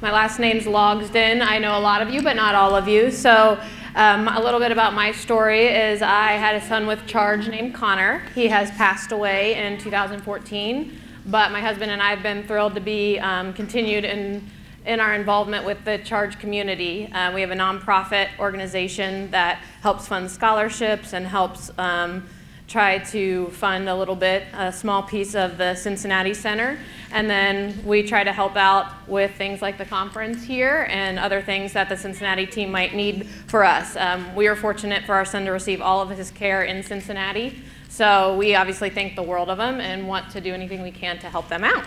My last name's Logsdon. I know a lot of you, but not all of you. So a little bit about my story is I had a son with charge named Connor. He has passed away in 2014, but my husband and I have been thrilled to be continued in our involvement with the charge community. We have a nonprofit organization that helps fund scholarships and helps try to fund a small piece of the Cincinnati Center. And then we try to help out with things like the conference here and other things that the Cincinnati team might need for us. We are fortunate for our son to receive all of his care in Cincinnati. So we obviously think the world of them and want to do anything we can to help them out.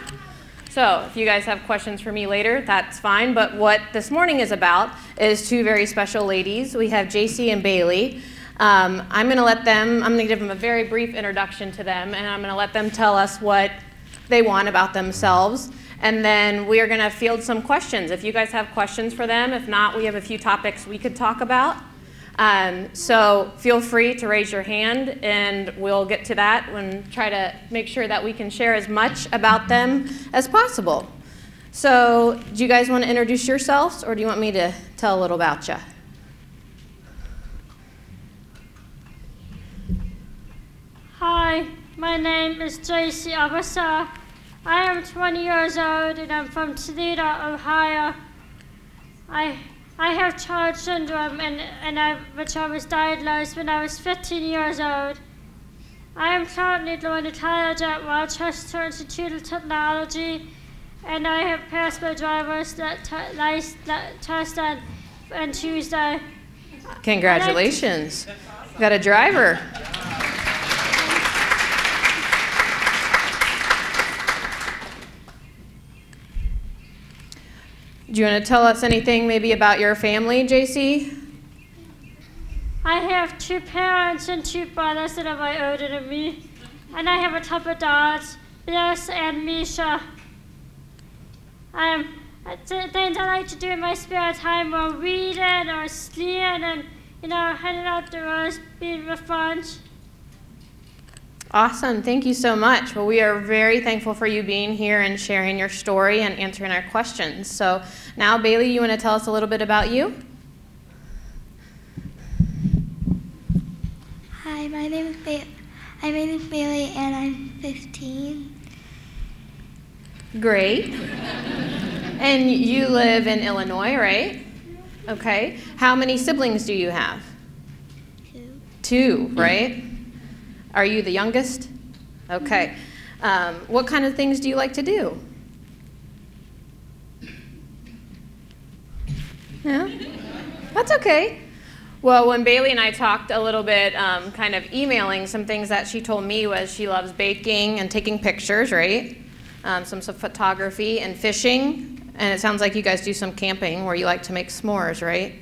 So if you guys have questions for me later, that's fine. But what this morning is about is two very special ladies. We have JC and Bailey. I'm going to give them a very brief introduction to them, and I'm going to let them tell us what they want about themselves. And then we are going to field some questions. If you guys have questions for them, if not, we have a few topics we could talk about. So feel free to raise your hand, and we'll get to that and try to make sure that we can share as much about them as possible. So do you guys want to introduce yourselves, or do you want me to tell a little about you? Hi, my name is JC Abasa. I am 20 years old and I'm from Toledo, Ohio. I have Charge syndrome which I was diagnosed when I was 15 years old. I am currently doing a college at Rochester Institute of Technology, and I have passed my driver's test on Tuesday. Congratulations. You got a driver. Do you want to tell us anything maybe about your family, JC? I have two parents and two brothers that are way older than me. And I have a couple of dogs, Bliss and Misha. Things I like to do in my spare time are reading or skiing and, hanging out the roads, being with friends. Awesome. Thank you so much. Well, we are very thankful for you being here and sharing your story and answering our questions. So now, Bailey, you want to tell us a little bit about you? Hi, my name is Bailey, and I'm 15. Great. And you live in Illinois, right? Okay. How many siblings do you have? Two, right? Are you the youngest? Okay. What kind of things do you like to do? Yeah? That's okay. Well, when Bailey and I talked a little bit, kind of emailing, some things that she told me was she loves baking and taking pictures, right? Some photography and fishing. And it sounds like you guys do some camping where you like to make s'mores, right?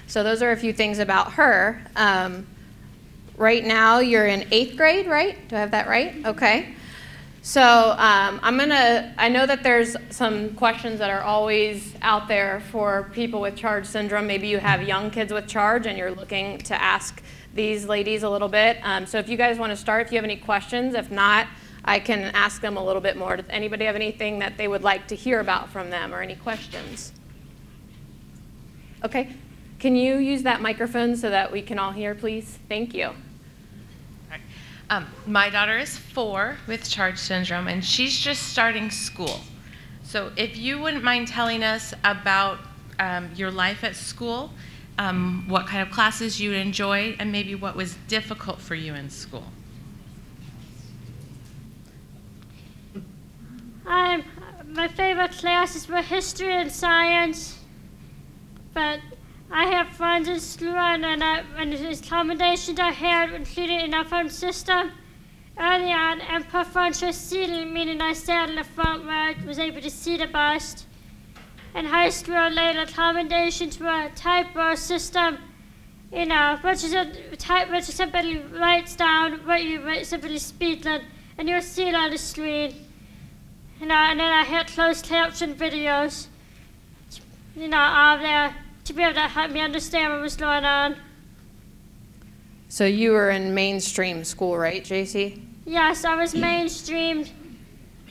So those are a few things about her. Right now, you're in 8th grade, right? Do I have that right? Okay. So I know that there's some questions that are always out there for people with charge syndrome. Maybe you have young kids with charge and you're looking to ask these ladies a little bit. So if you guys want to start, if you have any questions, if not, I can ask them a little bit more. Does anybody have anything that they would like to hear about from them or any questions? Okay. Can you use that microphone so that we can all hear, please? Thank you. My daughter is 4 with charge syndrome, and she's just starting school. So if you wouldn't mind telling us about your life at school, what kind of classes you enjoyed, and maybe what was difficult for you in school. My favorite classes were history and science, but I have friends in school, and the accommodations I had included in our phone system. Early on, and preferential seating, meaning I sat in the front where I was able to see the best. In high school, later accommodations were a typewriter system, which simply writes down what you simply speak, and you'll see it on the screen. And then I had closed caption videos, there, to be able to help me understand what was going on. So you were in mainstream school, right, JC? Yes, I was mainstreamed.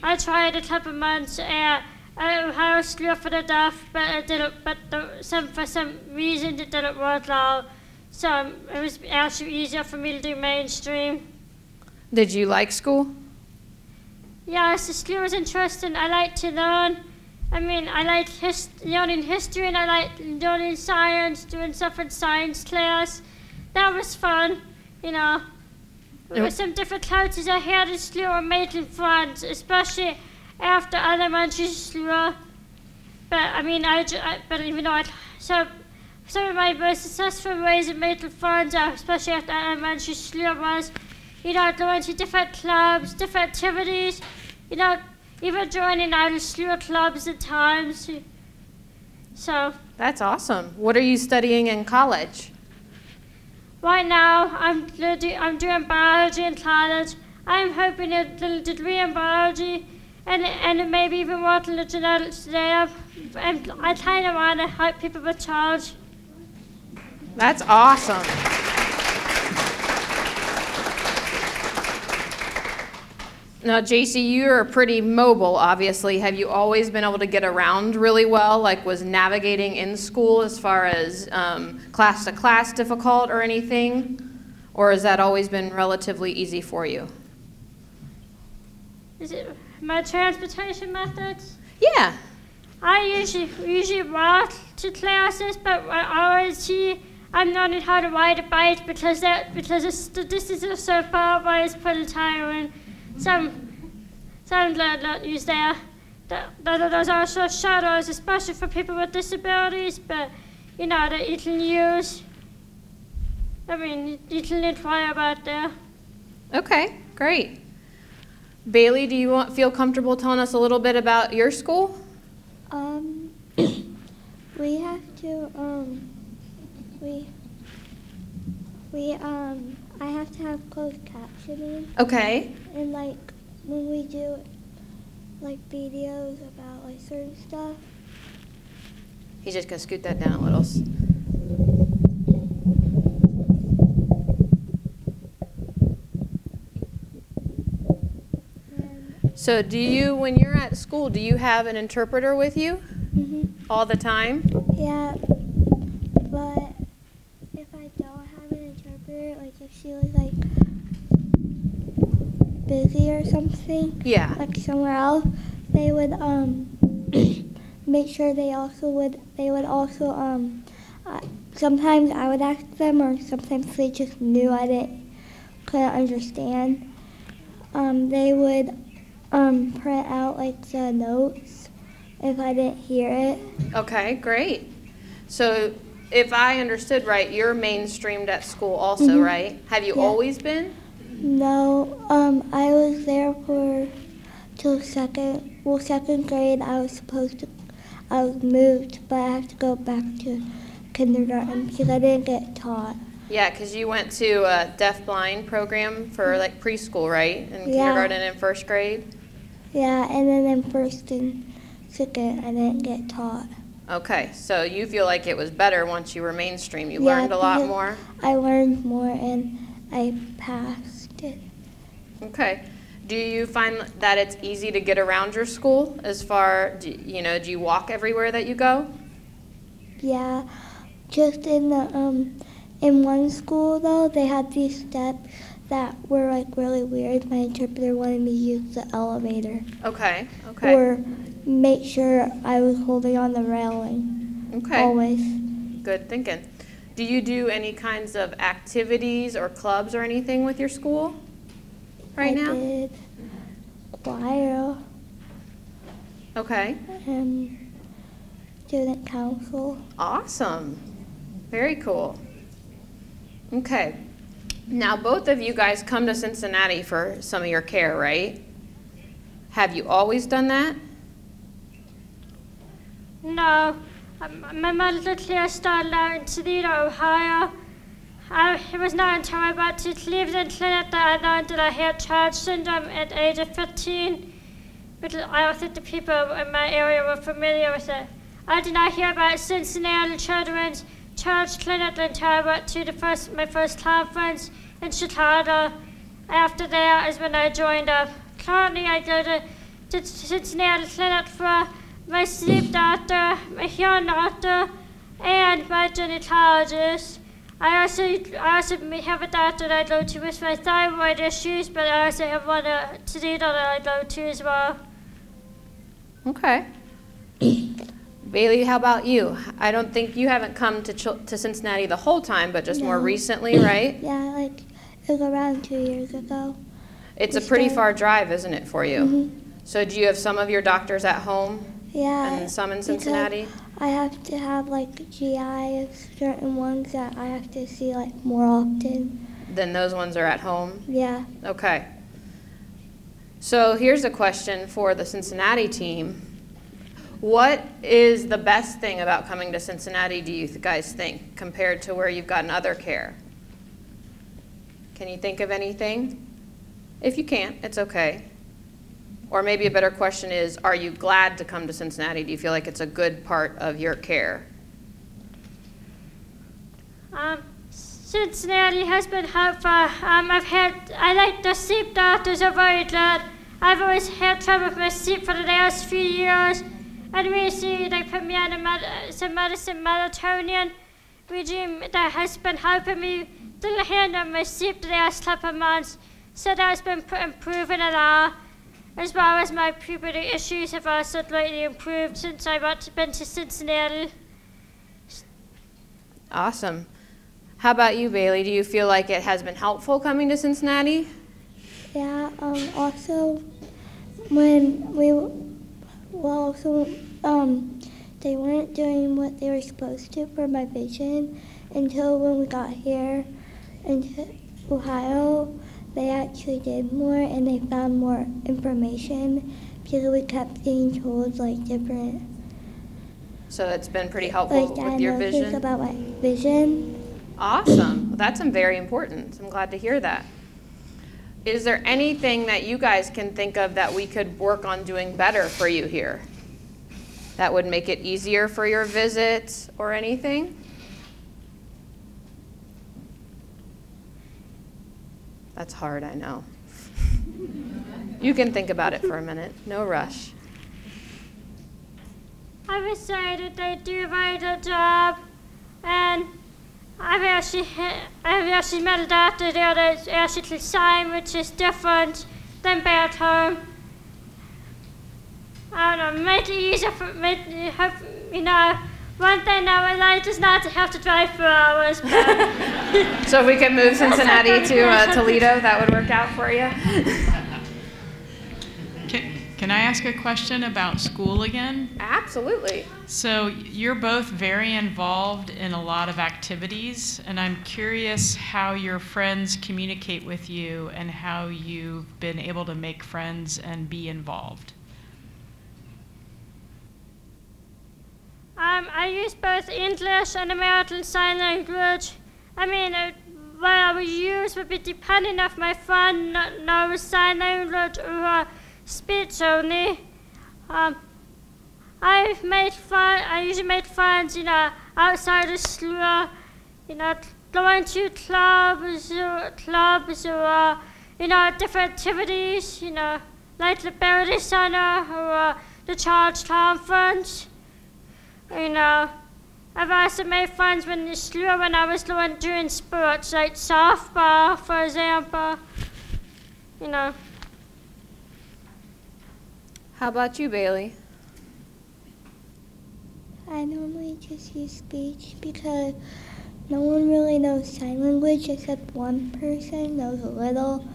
I tried a couple months at Ohio School for the Deaf, but it didn't. But for some reason it didn't work out. So it was actually easier for me to do mainstream. Did you like school? Yes, the school was interesting. I like to learn. I mean, I like learning history, and I like learning science, doing stuff in science class. That was fun, you know. There were some different classes I had in school were making friends, especially after elementary school. But I mean, but even though some of my most successful ways of making friends, especially after elementary school, was, you know, going to different clubs, different activities, you know, even joining out of school clubs at times. So. That's awesome. What are you studying in college? Right now, I'm doing biology in college. I'm hoping to get a degree in biology and maybe even work in the genetics lab. And I kind of want to help people with charge. That's awesome. Now, JC, you're pretty mobile, obviously. Have you always been able to get around really well? Like, was navigating in school as far as class to class difficult or anything? Or has that always been relatively easy for you? Is it my transportation methods? Yeah. I usually walk to classes, but I always see I'm learning how to ride a bike because the distance is so far away, it's pretty tiring. Some don't use there. There's also shuttles, especially for people with disabilities, but you know that you can use. I mean, you can inquire about there. Okay, great. Bailey, do you feel comfortable telling us a little bit about your school? We have to I have to have closed captioning. Okay. And like when we do like videos about like certain stuff. He's just gonna scoot that down a little. So do you, when you're at school, do you have an interpreter with you all the time? Yeah, but if I don't have an interpreter, like if she was like busy or something, yeah, like somewhere else, they would make sure they would also sometimes I would ask them, or sometimes they just knew couldn't understand. They would print out like the notes if I didn't hear it. Okay, great. So if I understood right, you're mainstreamed at school also, right? Have you always been? No, I was there till second grade. I was moved, but I have to go back to kindergarten because I didn't get taught. Yeah, because you went to a deaf-blind program for like preschool, right? In kindergarten and first grade? Yeah, and then in first and second, I didn't get taught. Okay, so you feel like it was better once you were mainstream. You learned a lot more? I learned more and I passed it. Okay. Do you find that it's easy to get around your school as far, do you walk everywhere that you go? Yeah, just in one school though, they had these steps that were like really weird. My interpreter wanted me to use the elevator. Okay, okay. Or make sure I was holding on the railing. Okay. Always. Good thinking. Do you do any kinds of activities or clubs or anything with your school right now? I did choir. Okay. And student council. Awesome. Very cool. Okay. Now, both of you guys come to Cincinnati for some of your care, right? Have you always done that? No. My medical care started out in Cincinnati, Ohio. It was not until I got to Cleveland Clinic that I learned that I had Charge syndrome at the age of 15. But I don't think the people in my area were familiar with it. I did not hear about Cincinnati Children's Charge Clinic until I went to my first conference in Chicago. After that is when I joined up. Currently, I go to Cincinnati Clinic for my sleep doctor, my hearing doctor, and my gynecologist. I also have a doctor that I go to with my thyroid issues, but I also have one today that I go to as well. Okay. Bailey, how about you? I don't think you haven't come to Cincinnati the whole time, but just more recently, right? Yeah, like it was around 2 years ago. It's a pretty far drive, isn't it, for you? Mm-hmm. So do you have some of your doctors at home? Yeah. And some in Cincinnati? I have to have like GI, certain ones that I have to see like more often. Then those ones are at home? Yeah. Okay. So here's a question for the Cincinnati team. What is the best thing about coming to Cincinnati, do you guys think, compared to where you've gotten other care? Can you think of anything? If you can't, it's okay. Or maybe a better question is, are you glad to come to Cincinnati? Do you feel like it's a good part of your care? Cincinnati has been helpful. I like the sleep doctors are very good. I've always had trouble with my sleep for the last few years. And recently they put me on some medicine, melatonin regime that has been helping me to handle my sleep the last couple of months. So that's been improving a lot. As well as my puberty issues have also greatly improved since I've been to Cincinnati. Awesome. How about you, Bailey? Do you feel like it has been helpful coming to Cincinnati? Yeah, also when they weren't doing what they were supposed to for my vision until when we got here into Ohio. They actually did more and they found more information because we kept getting told like different. So it's been pretty helpful with your vision? About my vision. Awesome. Well, that's very important. I'm glad to hear that. Is there anything that you guys can think of that we could work on doing better for you here? That would make it easier for your visits or anything? That's hard, I know. You can think about it for a minute. No rush. I would say that they do a very good job, and I've actually met a doctor there that's actually sign, which is different than back home. I don't know, make it easier for me, one thing I would like is not to have to drive for hours. So if we could move Cincinnati to Toledo, that would work out for you? Can I ask a question about school again? Absolutely. So you're both very involved in a lot of activities, and I'm curious how your friends communicate with you and how you've been able to make friends and be involved. I use both English and American Sign Language. I mean, what I would use would be depending if my friend knows sign language or speech only. I usually make friends, outside of school, going to clubs or different activities, like the Barity Center or the Charge Conference. I've also made friends when I was doing sports, like softball, for example. How about you, Bailey? I normally just use speech because no one really knows sign language except one person knows a little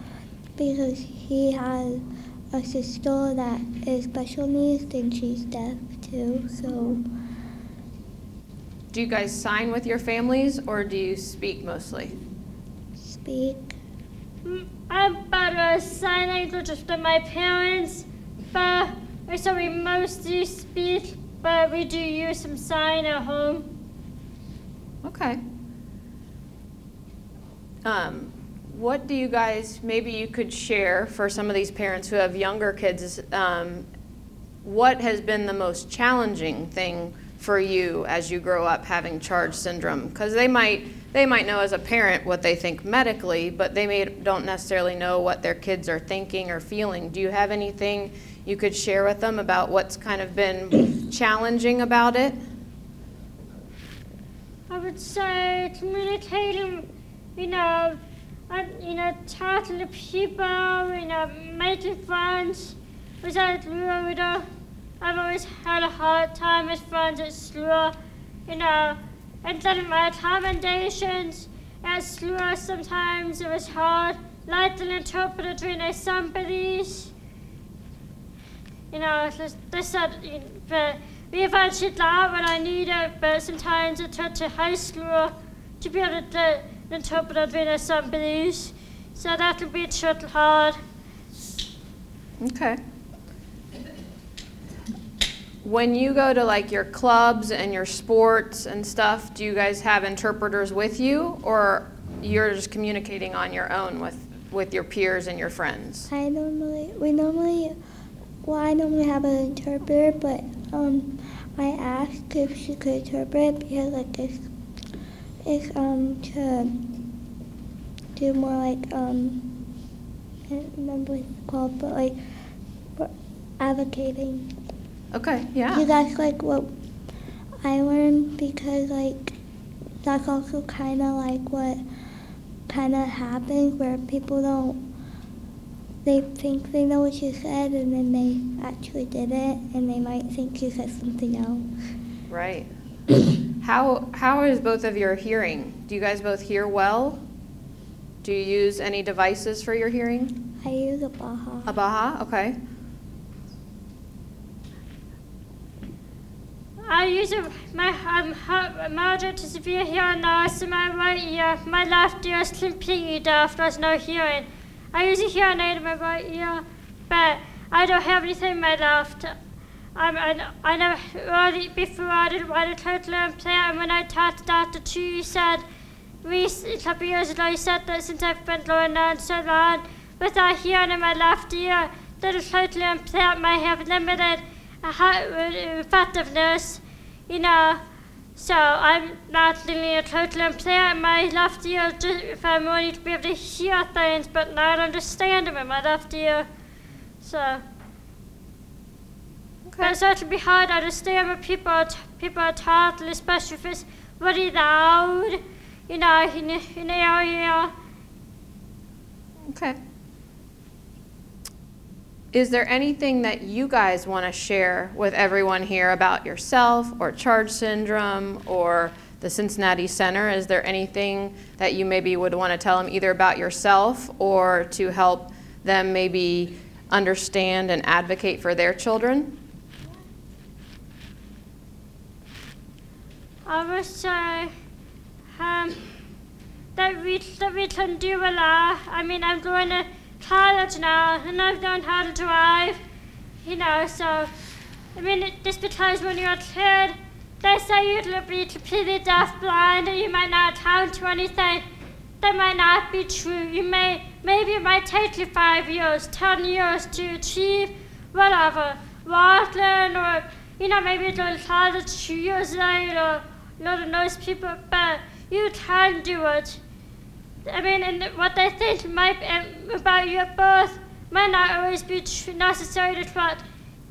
because he has a sister that is special needs and she's deaf too, so. Do you guys sign with your families or do you speak mostly? Speak. I'm better sign language with my parents, but so we mostly speak, but we do use some sign at home. Okay. What do you guys, maybe you could share for some of these parents who have younger kids, what has been the most challenging thing for you as you grow up having Charge syndrome? Because they might know as a parent what they think medically, but they don't necessarily know what their kids are thinking or feeling. Do you have anything you could share with them about what's kind of been challenging about it? I would say communicating, talking to people, making friends. Was at Florida. I've always had a hard time with friends at school, and then my accommodations at school sometimes it was hard. Like an interpreter between somebody's. They said we eventually got what I needed, but sometimes it took to high school to be able to interpret between somebody's. So that can be a little hard. Okay. When you go to like your clubs and your sports and stuff, do you guys have interpreters with you, or you're just communicating on your own with your peers and your friends? I normally have an interpreter, but I asked if she could interpret because it's to do more like I don't remember what it's called, but like advocating. Okay, yeah. Because that's like what I learned, because like that's also kind of like what kind of happens where people they think they know what you said and then they actually did it and they might think you said something else. Right. How is both of your hearing? Do you guys both hear well? Do you use any devices for your hearing? I use a Baha. A Baha? Okay. I use my moderate to severe hearing loss in my right ear. My left ear is completely deaf. There's no hearing. I use a hearing aid in my right ear, but I don't have anything in my left. I never before I didn't want to totally implant, and when I talked to Dr. Chu, he said, a couple years ago, he said that since I've been going on so long without hearing in my left ear, that a total implant might have limited effectiveness, so I'm not doing a total implant in my left ear if I'm wanting to be able to hear things but not understand them in my left ear. So, okay. But so it can be hard to understand when people are talking, especially if it's really loud, in the area. Okay. Is there anything that you guys want to share with everyone here about yourself or CHARGE syndrome or the Cincinnati Center? Is there anything that you maybe would want to tell them either about yourself or to help them maybe understand and advocate for their children? I would say that we can do a lot. I mean, I'm going to college now, and I've learned how to drive, so, I mean, just because when you're a kid, they say you'll be completely deaf-blind and you might not count to anything. That might not be true. Maybe it might take you 5 years, 10 years to achieve whatever, walking, or, maybe go to college 2 years later, not to those people, but you can do it. I mean, and what they think about you at birth might not always be necessary to try,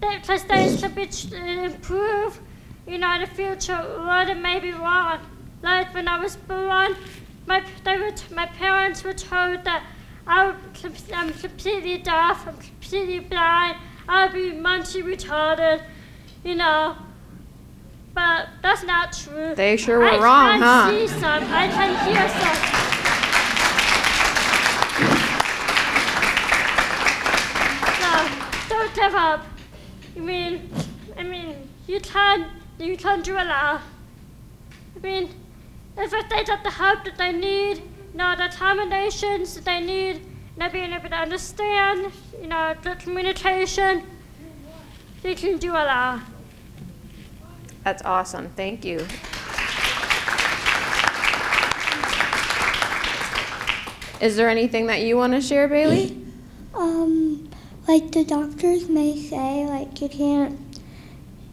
because things could be improve, in the future, or they may be wrong. Like when I was born, my parents were told that I'm completely deaf, I'm completely blind, I'll be mentally retarded, but that's not true. They sure were wrong, huh? I can see some, I can hear some. Don't give up. I mean, you can do a lot. I mean, if they get the help that they need, the accommodations that they need, being able to understand, the communication, they can do a lot. That's awesome. Thank you. Is there anything that you want to share, Bailey? Like the doctors may say, like you can't,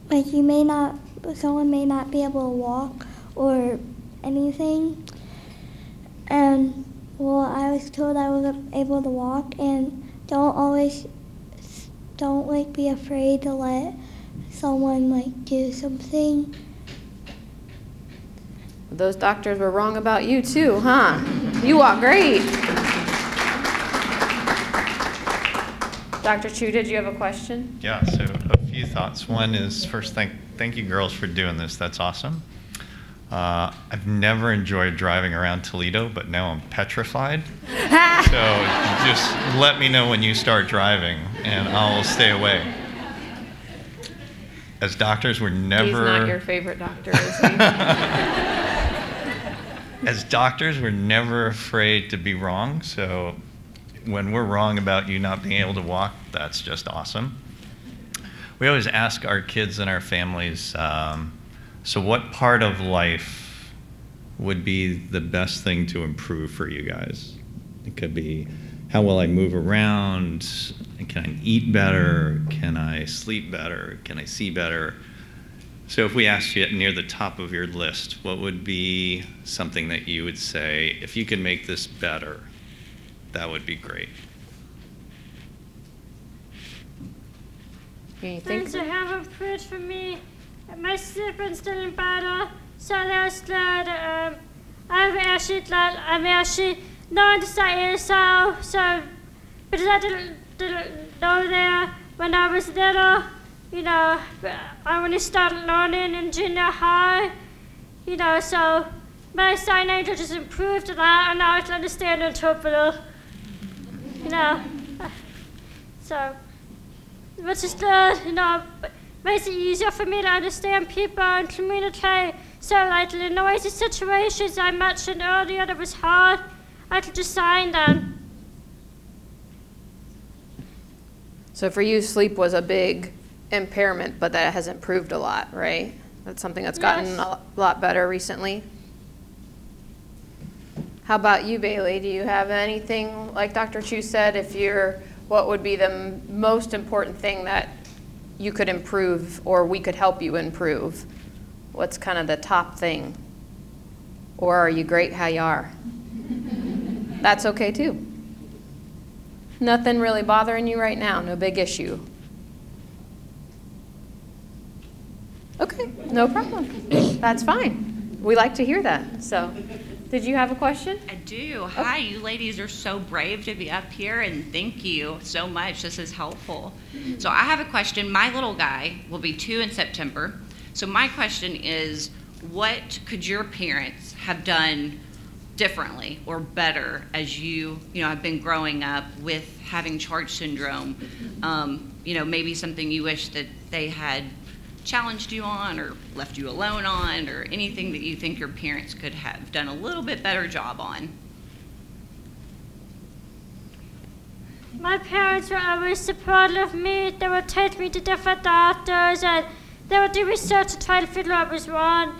like someone may not be able to walk or anything. And well, I was told I was able to walk, and don't be afraid to let someone like do something. Those doctors were wrong about you too, huh? You walk great. Dr. Chu, did you have a question? Yeah, so a few thoughts. One is, first, thank you girls for doing this. That's awesome. I've never enjoyed driving around Toledo, but now I'm petrified. So just let me know when you start driving, and I'll stay away. As doctors, we're never... He's not your favorite doctor, is he? As doctors, we're never afraid to be wrong, so when we're wrong about you not being able to walk, that's just awesome. We always ask our kids and our families, so what part of life would be the best thing to improve for you guys? It could be, how will I move around? Can I eat better? Can I sleep better? Can I see better? So if we asked you near the top of your list, what would be something that you would say, if you could make this better, that would be great? Things that have improved for me. My sleeping's getting better, so that's good. I'm actually learned to say so because I didn't know that when I was little. You know, I only started learning in junior high. You know, so my sign language has improved a lot, and now I can understand interpreter. You know, so which is good. You know. Makes it easier for me to understand people and communicate. So like the noisy situations I mentioned earlier that was hard, I could just sign them. So for you, sleep was a big impairment, but that has improved a lot, right? That's something that's gotten a lot better recently. How about you, Bailey? Do you have anything, like Dr. Chu said, what would be the most important thing that you could improve or we could help you improve? What's kind of the top thing? Or are you great how you are? That's okay too. Nothing really bothering you right now, no big issue. Okay, no problem. That's fine. We like to hear that. So, did you have a question? I do. Hi, you ladies are so brave to be up here, and thank you so much. This is helpful. So I have a question. My little guy will be 2 in September. So my question is, what could your parents have done differently or better as you have been growing up with having Charge syndrome? Maybe something you wish that they had challenged you on or left you alone on, or anything that you think your parents could have done a little bit better job on? My parents were always supportive of me. They would take me to different doctors, and they would do research to try to figure out what was wrong.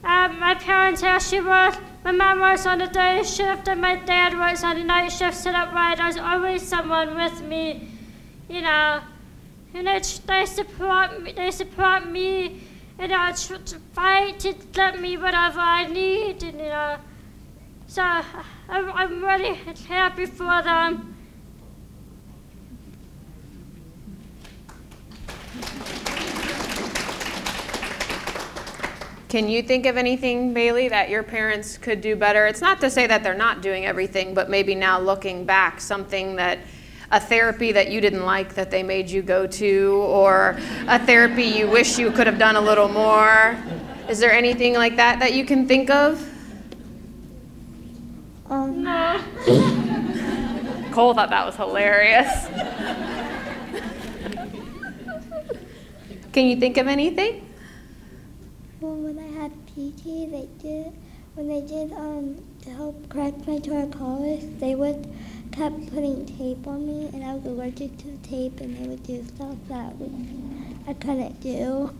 My parents actually worked. My mom works on the day shift, and my dad works on the night shift, so that way there's always someone with me, you know. And they support me, and fight to get me whatever I need, and so I'm really happy for them. Can you think of anything, Bailey, that your parents could do better? It's not to say that they're not doing everything, but maybe now looking back, something that a therapy that you didn't like that they made you go to, or a therapy you wish you could have done a little more. Is there anything like that you can think of? No. Cole thought that was hilarious. Can you think of anything? Well, when I had PT, when they did to help correct my tuberculosis, they kept putting tape on me, and I was allergic to the tape, and they would do stuff that I couldn't do.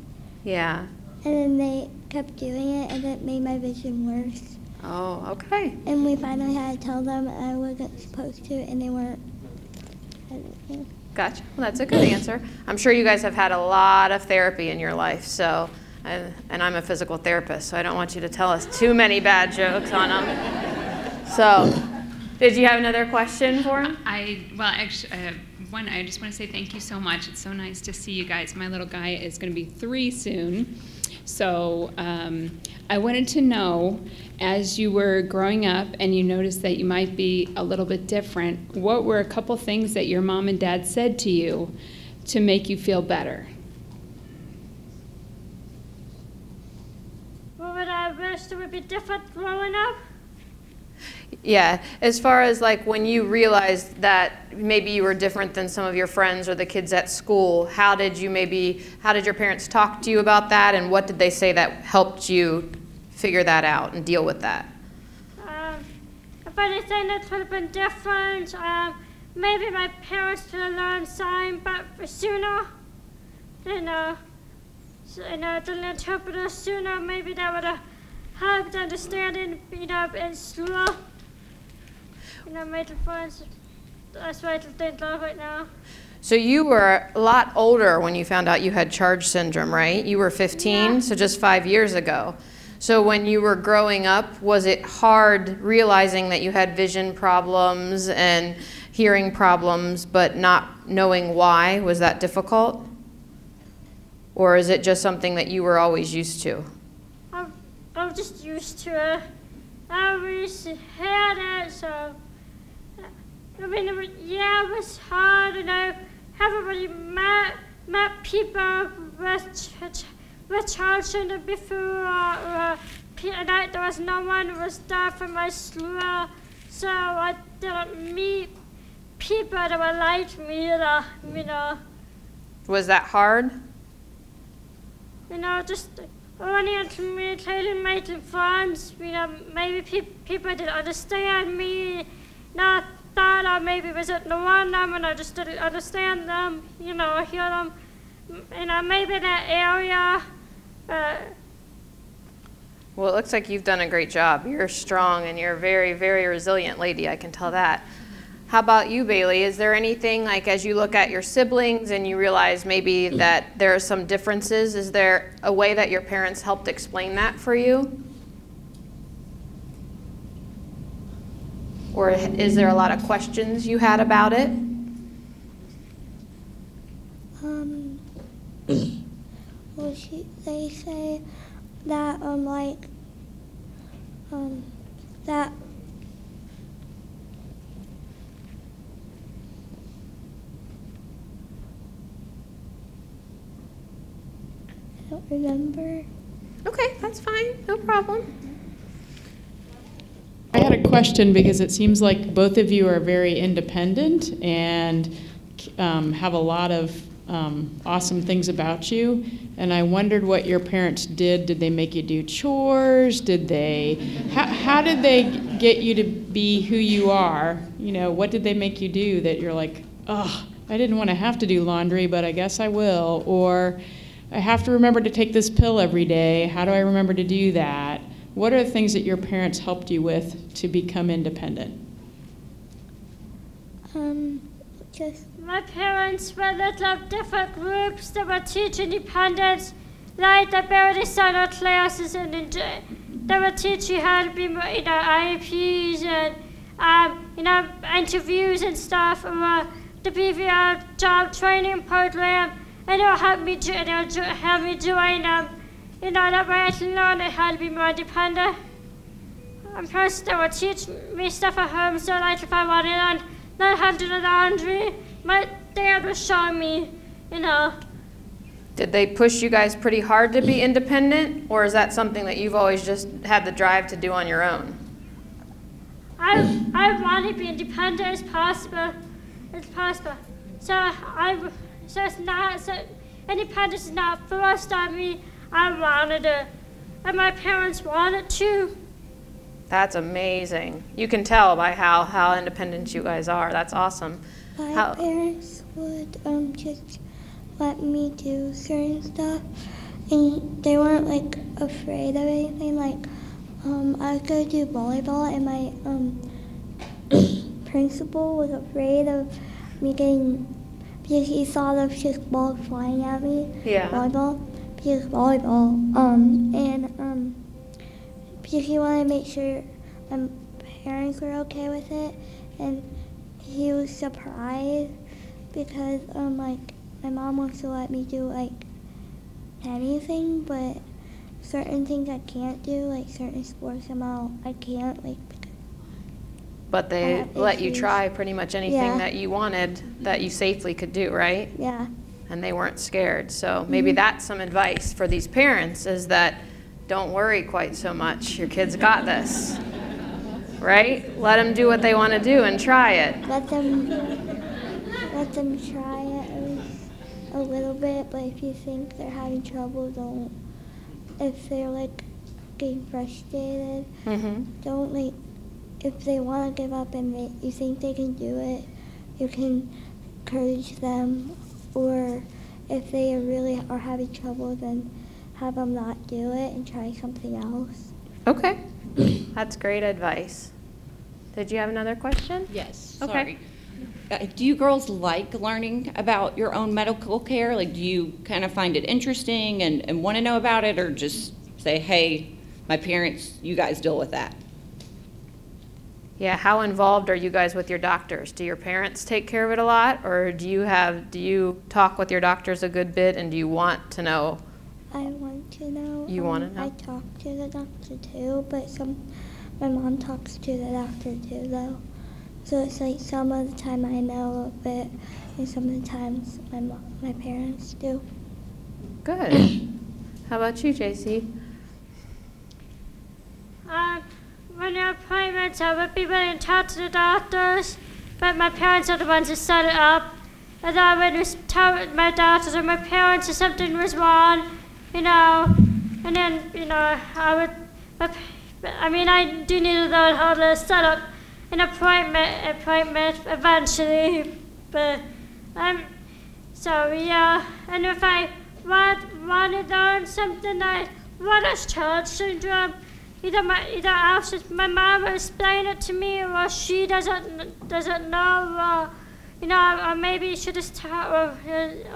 Yeah. And then they kept doing it, and it made my vision worse. Oh, okay. And we finally had to tell them I wasn't supposed to, and they weren't. Gotcha. Well, that's a good answer. I'm sure you guys have had a lot of therapy in your life, so, and I'm a physical therapist, so I don't want you to tell us too many bad jokes on them. So, did you have another question for him? Actually, One, I just want to say thank you so much. It's so nice to see you guys. My little guy is going to be 3 soon. So I wanted to know, as you were growing up and you noticed that you might be a little bit different, what were a couple things that your mom and dad said to you to make you feel better? What would I wish that would be different growing up? Yeah, as far as like when you realized that maybe you were different than some of your friends or the kids at school, how did your parents talk to you about that, and what did they say that helped you figure that out and deal with that? If anything that could have been different, maybe my parents could have learned sign but sooner, the interpreter sooner, maybe that would have helped understanding, in school. Made the friends. That's what I think of right now. So you were a lot older when you found out you had Charge syndrome, right? You were 15, yeah. So just 5 years ago. So when you were growing up, was it hard realizing that you had vision problems and hearing problems, but not knowing why? Was that difficult? Or is it just something that you were always used to? I'm just used to it. I always had it, so it was hard, everybody met people with Charge syndrome before, and there was no one who was there from my school, so I didn't meet people that were like me, Was that hard? Just only communicating, making friends, maybe people didn't understand me, thought I maybe wasn't the one them, and I just didn't understand them, hear them, maybe that area. Well, it looks like you've done a great job. You're strong and you're a very, very resilient lady, I can tell that. How about you, Bailey? Is there anything, like as you look at your siblings and you realize maybe that there are some differences, is there a way that your parents helped explain that for you? Or is there a lot of questions you had about it? Well, they say that, that I don't remember. Okay, that's fine, no problem. I had a question because it seems like both of you are very independent and have a lot of awesome things about you. And I wondered what your parents did. Did they make you do chores? How did they get you to be who you are? What did they make you do that you're like, oh, I didn't want to have to do laundry, but I guess I will. Or I have to remember to take this pill every day. How do I remember to do that? What are the things that your parents helped you with to become independent? My parents were little different groups that were teach independence, like the Barely Center classes, and they would teach you how to be, IEPs and, interviews and stuff, or the BVR job training program, and it'll help me join that way I can learn how to be more independent. And plus, they would teach me stuff at home, so like if I wanted to learn how to do the laundry, my dad would show me, Did they push you guys pretty hard to be independent, or is that something that you've always just had the drive to do on your own? I want to be independent as possible. So it's not, independence is not forced on me. I wanted it, and my parents wanted to. That's amazing. You can tell by how independent you guys are. That's awesome. My parents would just let me do certain stuff, and they weren't afraid of anything. I was gonna do volleyball, and my principal was afraid of me because he saw those just balls flying at me. Yeah. Volleyball, because because he wanted to make sure my parents were okay with it, and he was surprised because like my mom wants to let me do like anything, but certain things I can't do, like certain sports I can't, like. But they let you issues. try pretty much anything Yeah. that you wanted that you safely could do, right? Yeah. And they weren't scared. So maybe that's some advice for these parents, is that don't worry quite so much. Your kids got this, right? Let them do what they want to do and try it. Let them try it at least a little bit, but if you think they're having trouble, don't. If they're like getting frustrated, don't like. If they want to give up and you think they can do it, you can encourage them. Or if they really are having trouble, then have them not do it and try something else. Okay, that's great advice. Did you have another question? Yes, Okay. sorry. Do you girls like learning about your own medical care? Like, do you kind of find it interesting and want to know about it, or just say, hey, my parents, you guys deal with that? Yeah, how involved are you guys with your doctors? Do your parents take care of it a lot, or do you talk with your doctors a good bit, and do you want to know? I want to know. You want to know? I talk to the doctor too, but my mom talks to the doctor too, though. So it's like some of the time I know a bit, and some of the times my parents do. Good. How about you, JC? When there are appointments, I would be willing to talk to the doctors, but my parents are the ones who set it up. And I would tell my doctors or my parents if something was wrong, and then, I do need to learn how to set up an appointment eventually, but, so yeah, and if I want to learn something like what is Church syndrome, either my mom will explain it to me, or she doesn't know, or maybe she just tell,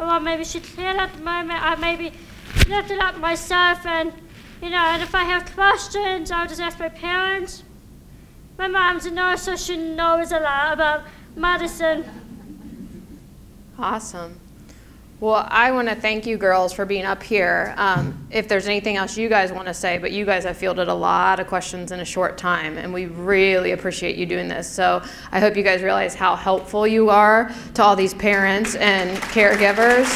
or maybe she can't at the moment. I maybe look it up myself, and and if I have questions, I'll just ask my parents. My mom's a nurse, so she knows a lot about medicine. Awesome. Well, I want to thank you girls for being up here. If there's anything else you guys want to say, but you guys have fielded a lot of questions in a short time, and we really appreciate you doing this. So I hope you guys realize how helpful you are to all these parents and caregivers.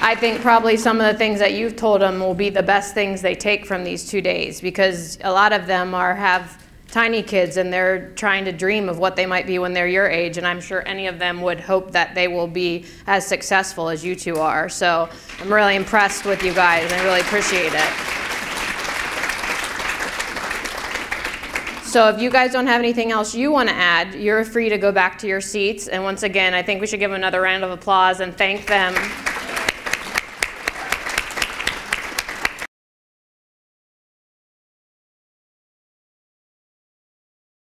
I think probably some of the things that you've told them will be the best things they take from these 2 days, because a lot of them have tiny kids and they're trying to dream of what they might be when they're your age, and I'm sure any of them would hope that they will be as successful as you two are. So I'm really impressed with you guys. I really appreciate it. So if you guys don't have anything else you want to add, you're free to go back to your seats. And once again, I think we should give them another round of applause and thank them